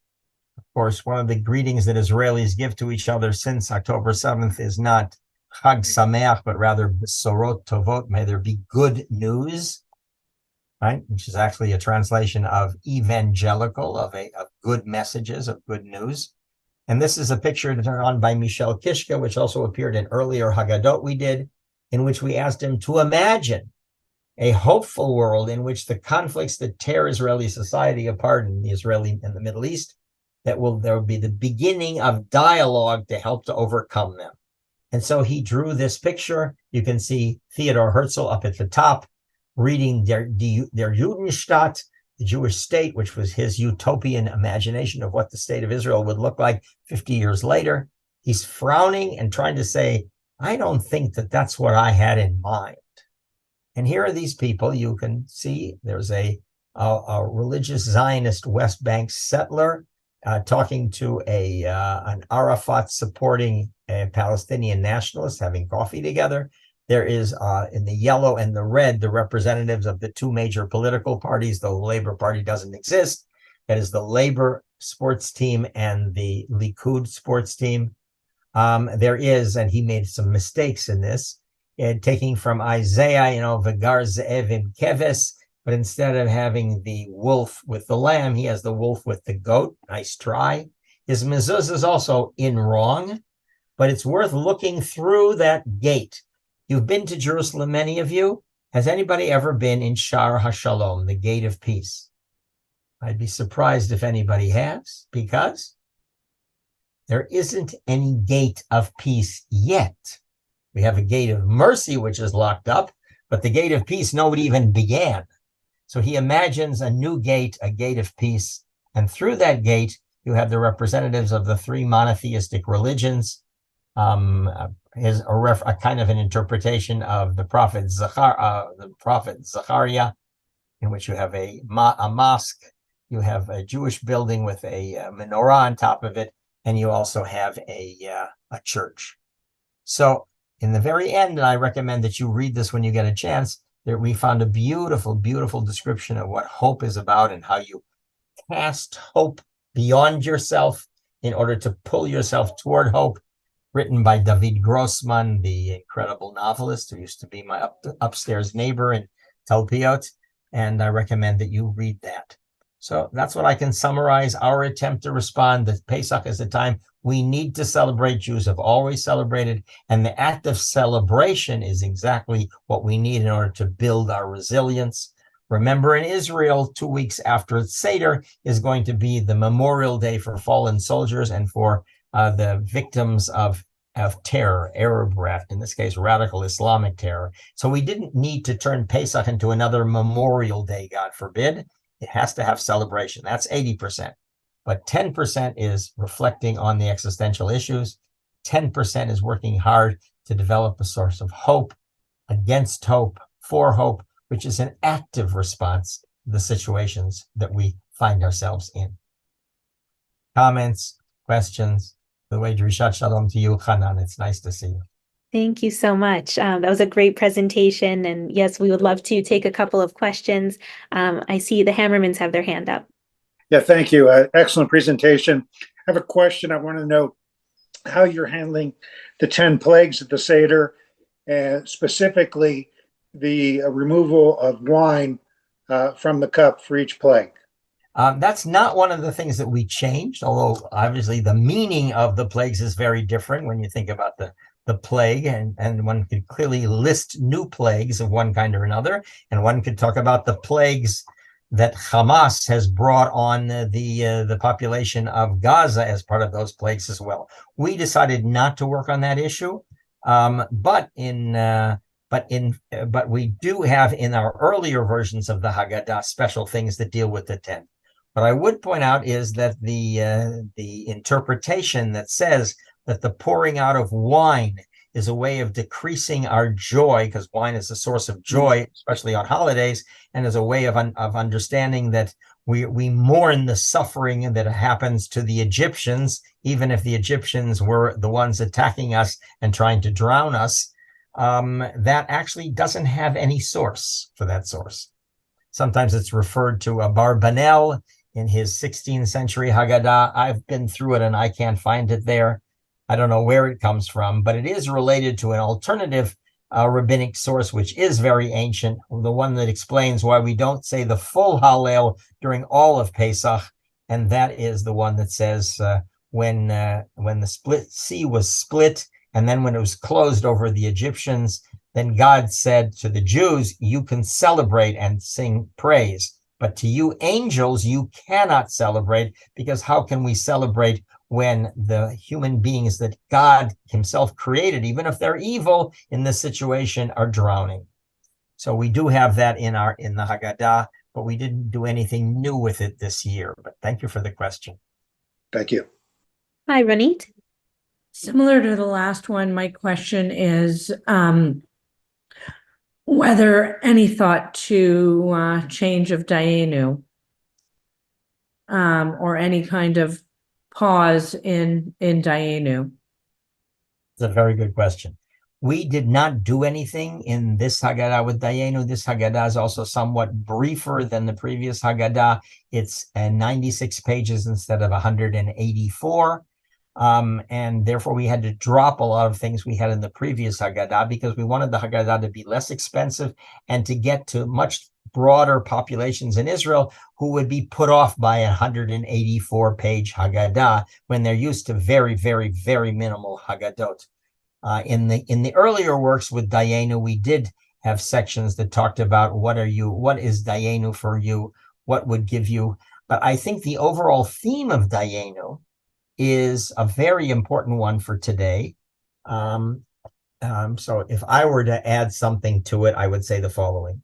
Of course, one of the greetings that Israelis give to each other since October 7th is not Chag Sameach, but rather Besorot Tovot, may there be good news, right? Which is actually a translation of evangelical, of good messages, of good news. And this is a picture drawn by Mishael Kishka, which also appeared in earlier Haggadot we did, in which we asked him to imagine a hopeful world in which the conflicts that tear Israeli society apart in the Israeli and the Middle East, there will be the beginning of dialogue to help to overcome them. And so he drew this picture. You can see Theodor Herzl up at the top, reading Der Judenstaat, the Jewish state, which was his utopian imagination of what the state of Israel would look like 50 years later. He's frowning and trying to say, I don't think that that's what I had in mind. And here are these people. You can see there's a religious Zionist West Bank settler talking to an Arafat supporting Palestinian nationalist having coffee together. There is in the yellow and the red, the representatives of the two major political parties, though the Labor Party doesn't exist. That is the Labor sports team and the Likud sports team. There is, and he made some mistakes in this, taking from Isaiah, V'gar ze'evim keves, but instead of having the wolf with the lamb, he has the wolf with the goat. Nice try. His mezuzah is also in wrong, but it's worth looking through that gate. You've been to Jerusalem, many of you. Has anybody ever been in Shar HaShalom, the gate of peace? I'd be surprised if anybody has, because there isn't any gate of peace yet. We have a gate of mercy, which is locked up, but the gate of peace, nobody even began. So he imagines a new gate, a gate of peace. And through that gate, you have the representatives of the three monotheistic religions, a kind of an interpretation of the prophet Zechariah, in which you have a mosque, you have a Jewish building with a menorah on top of it, and you also have a church. So in the very end, and I recommend that you read this when you get a chance, that we found a beautiful, beautiful description of what hope is about and how you cast hope beyond yourself in order to pull yourself toward hope, written by David Grossman, the incredible novelist who used to be my upstairs neighbor in Talpiot, and I recommend that you read that. So that's what I can summarize our attempt to respond that Pesach is a time we need to celebrate. Jews have always celebrated, and the act of celebration is exactly what we need in order to build our resilience. Remember, in Israel, 2 weeks after Seder is going to be the Memorial Day for fallen soldiers and for the victims of terror, Arab, in this case, radical Islamic terror. So we didn't need to turn Pesach into another Memorial Day, God forbid. It has to have celebration. That's 80%. But 10% is reflecting on the existential issues. 10% is working hard to develop a source of hope, against hope, for hope, which is an active response to the situations that we find ourselves in. Comments, questions? By the way, Drishat Shalom to you, Hanan. It's nice to see you. Thank you so much. That was a great presentation. And yes, we would love to take a couple of questions. I see the Hammermans have their hand up. Yeah, thank you. Excellent presentation. I have a question. I want to know how you're handling the 10 plagues of the Seder, and specifically the removal of wine from the cup for each plague. That's not one of the things that we changed, although obviously the meaning of the plagues is very different when you think about the plague, and one could clearly list new plagues of one kind or another, and one could talk about the plagues that Hamas has brought on the population of Gaza as part of those plagues as well. We decided not to work on that issue, but we do have in our earlier versions of the Haggadah special things that deal with the 10. What I would point out is that the interpretation that says that the pouring out of wine is a way of decreasing our joy, because wine is a source of joy, especially on holidays, and is a way of understanding that we mourn the suffering that happens to the Egyptians, even if the Egyptians were the ones attacking us and trying to drown us. That actually doesn't have any source for that source. Sometimes it's referred to Abarbanel in his 16th century Haggadah. I've been through it and I can't find it there. I don't know where it comes from, but it is related to an alternative rabbinic source, which is very ancient, the one that explains why we don't say the full Hallel during all of Pesach, and that is the one that says when the split sea was split, and then when it was closed over the Egyptians, then God said to the Jews, you can celebrate and sing praise, but to you angels, you cannot celebrate, because how can we celebrate when the human beings that God himself created, even if they're evil in this situation, are drowning? So we do have that in the Haggadah, but we didn't do anything new with it this year. But thank you for the question. Thank you. Hi, Ronit. Similar to the last one, my question is whether any thought to change of Dayenu or any kind of pause in Dayenu. It's a very good question. We did not do anything in this Haggadah with Dayenu. This Haggadah is also somewhat briefer than the previous Haggadah. It's 96 pages instead of 184. And therefore we had to drop a lot of things we had in the previous Haggadah because we wanted the Haggadah to be less expensive and to get to much broader populations in Israel who would be put off by a 184-page Haggadah when they're used to very, very, very minimal Haggadot. In the earlier works with Dayenu, we did have sections that talked about what is Dayenu for you, what would give you. But I think the overall theme of Dayenu is a very important one for today. So if I were to add something to it, I would say the following.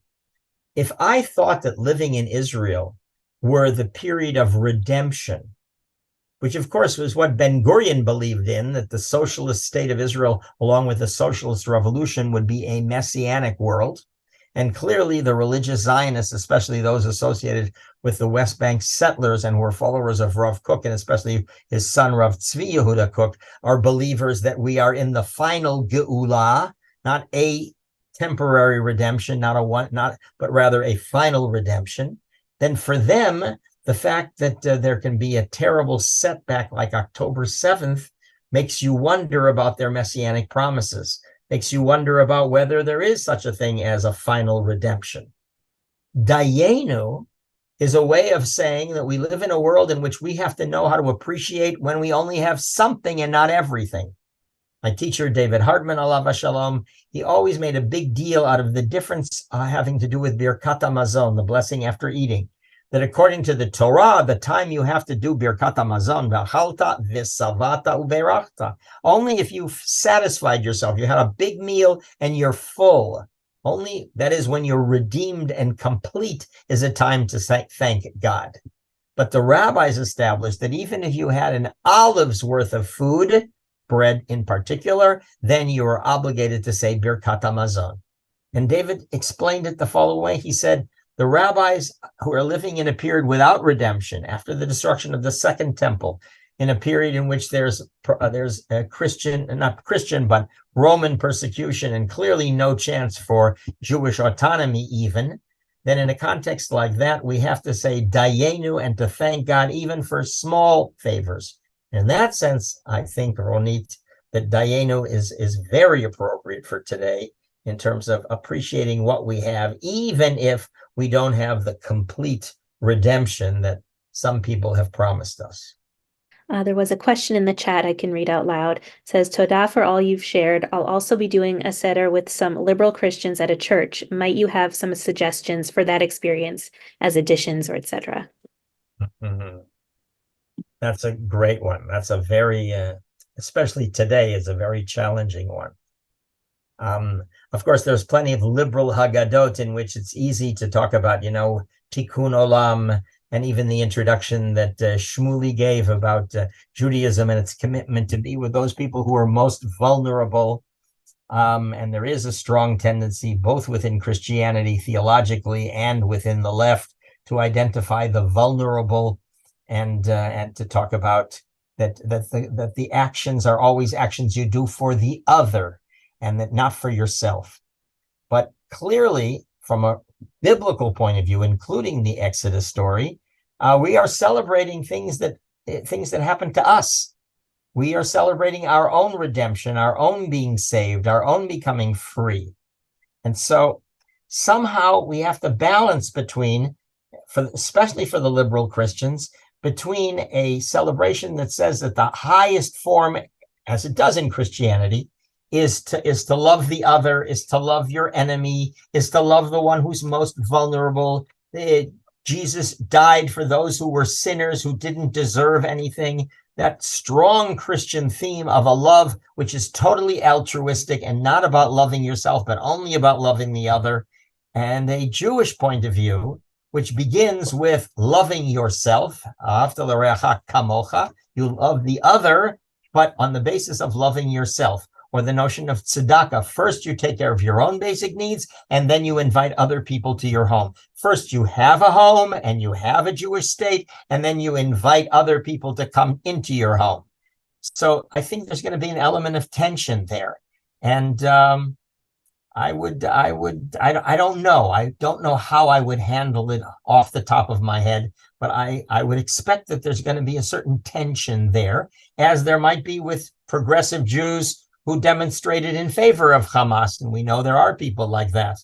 If I thought that living in Israel were the period of redemption, which of course was what Ben-Gurion believed in, that the socialist state of Israel, along with the socialist revolution, would be a messianic world. And clearly the religious Zionists, especially those associated with the West Bank settlers and who are followers of Rav Kook, and especially his son, Rav Tzvi Yehuda Kook, are believers that we are in the final Geulah, not a temporary redemption, but rather a final redemption. Then for them, the fact that there can be a terrible setback like October 7th makes you wonder about their messianic promises, makes you wonder about whether there is such a thing as a final redemption. Dayenu is a way of saying that we live in a world in which we have to know how to appreciate when we only have something and not everything. My teacher, David Hartman, alav hashalom, he always made a big deal out of the difference having to do with Birkat HaMazon, the blessing after eating. That according to the Torah, the time you have to do Birkat HaMazon, v'achalta v'savata u'berachta, only if you've satisfied yourself, you had a big meal and you're full. Only, that is when you're redeemed and complete, is a time to thank God. But the rabbis established that even if you had an olive's worth of food, bread in particular, then you are obligated to say Birkat HaMazon. And David explained it the following way. He said, the rabbis who are living in a period without redemption, after the destruction of the Second Temple, in a period in which there's a not Christian, but Roman persecution, and clearly no chance for Jewish autonomy even, then in a context like that, we have to say Dayenu and to thank God even for small favors. In that sense, I think, Ronit, that Dayenu is very appropriate for today in terms of appreciating what we have, even if we don't have the complete redemption that some people have promised us. There was a question in the chat I can read out loud. It says, Todah for all you've shared. I'll also be doing a Seder with some liberal Christians at a church. Might you have some suggestions for that experience as additions or etc.? Mm-hmm. That's a great one. That's a very, especially today, is a very challenging one. Of course, there's plenty of liberal Haggadot in which it's easy to talk about, Tikkun Olam, and even the introduction that Shmuley gave about Judaism and its commitment to be with those people who are most vulnerable. And there is a strong tendency, both within Christianity theologically and within the left, to identify the vulnerable and to talk about that the actions are always actions you do for the other, and that not for yourself. But clearly, from a biblical point of view, including the Exodus story, we are celebrating things that happened to us. We are celebrating our own redemption, our own being saved, our own becoming free. And so somehow we have to balance between, especially for the liberal Christians, between a celebration that says that the highest form, as it does in Christianity, is to love the other, is to love your enemy, is to love the one who's most vulnerable. Jesus died for those who were sinners, who didn't deserve anything. That strong Christian theme of a love which is totally altruistic and not about loving yourself, but only about loving the other. And a Jewish point of view, which begins with loving yourself, you love the other, but on the basis of loving yourself, or the notion of tzedakah. First, you take care of your own basic needs, and then you invite other people to your home. First, you have a home, and you have a Jewish state, and then you invite other people to come into your home. So I think there's going to be an element of tension there. And I don't know. I don't know how I would handle it off the top of my head, but I would expect that there's going to be a certain tension there, as there might be with progressive Jews who demonstrated in favor of Hamas. And we know there are people like that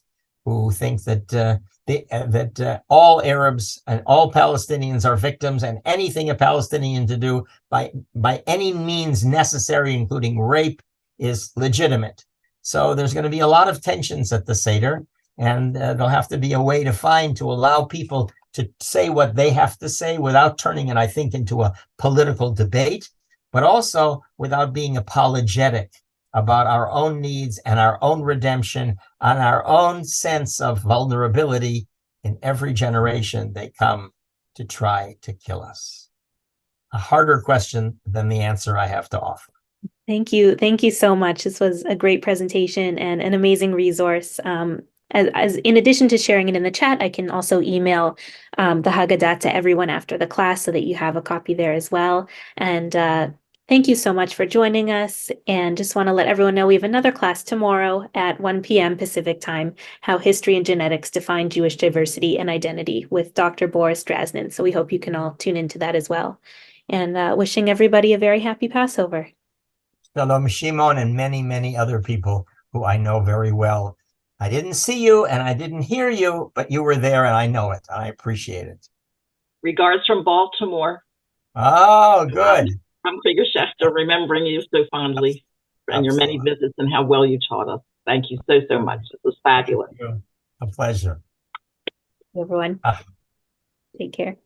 who think that all Arabs and all Palestinians are victims, and anything a Palestinian to do by any means necessary, including rape, is legitimate. So there's going to be a lot of tensions at the Seder, and there'll have to be a way to find to allow people to say what they have to say without turning it, I think, into a political debate, but also without being apologetic about our own needs and our own redemption and our own sense of vulnerability. In every generation, they come to try to kill us. A harder question than the answer I have to offer. Thank you. Thank you so much. This was a great presentation and an amazing resource. As in addition to sharing it in the chat, I can also email the Haggadah to everyone after the class so that you have a copy there as well. And thank you so much for joining us. And just want to let everyone know we have another class tomorrow at 1 p.m. Pacific time, How History and Genetics Define Jewish Diversity and Identity, with Dr. Boris Drasnin. So we hope you can all tune into that as well. And wishing everybody a very happy Passover. Shalom Shimon and many, many other people who I know very well. I didn't see you and I didn't hear you, but you were there and I know it. I appreciate it. Regards from Baltimore. Oh, good. From Krieger Schester, remembering you so fondly and your many visits and how well you taught us. Thank you so, so much. It was fabulous. A pleasure. Everyone, take care.